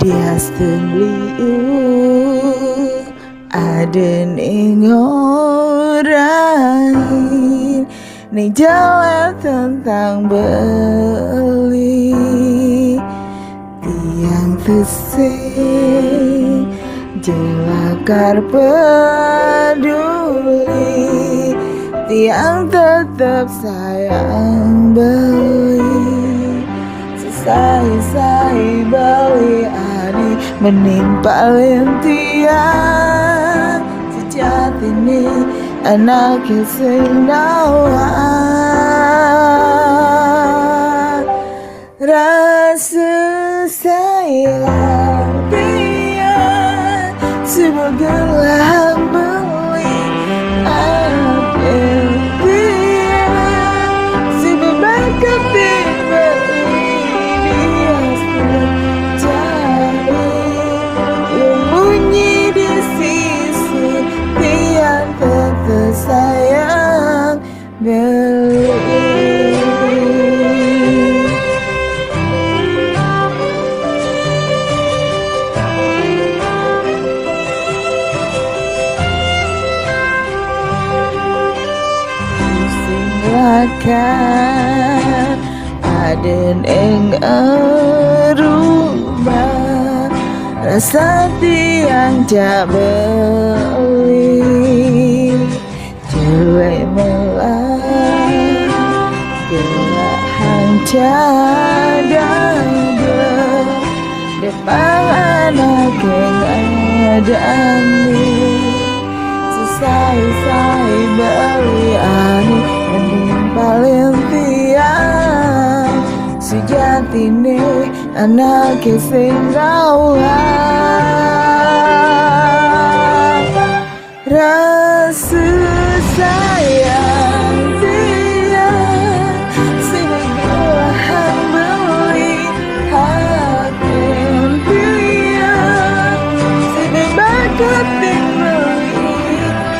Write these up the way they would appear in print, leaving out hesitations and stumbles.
Dia liu ada ning orang ning jalan tentang beli tiang tesing jelakar peduli tiang tetap sayang beli sesai beli ani menimpa lentian sejati ini anak sing rasa sayang dia sebagai beli apel dia sebagai kebeli dia cari yang bunyi di sisi dia tetap sayang beli. Aden ing rumah rasa tiang jak beli cewek melang gelak hancadang depan anak yang adani sesai beli ani paling tiang sejati ini anak sing rasa sayang dia sebagai beli hati dia sebagai beli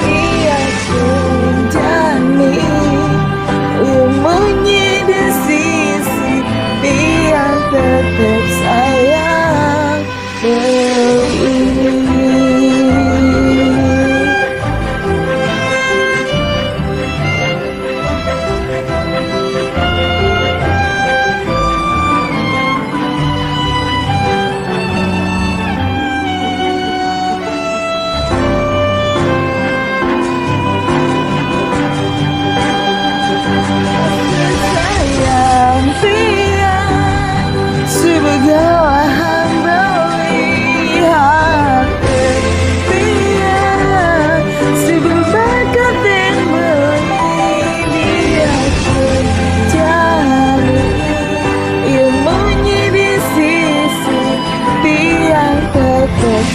ia menjani bunyi di sisi dia tetap sayang beli.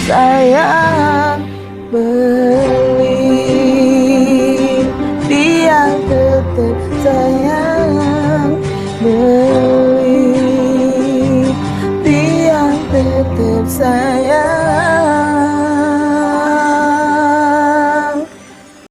Sayang beli dia tetap sayang beli dia tetap sayang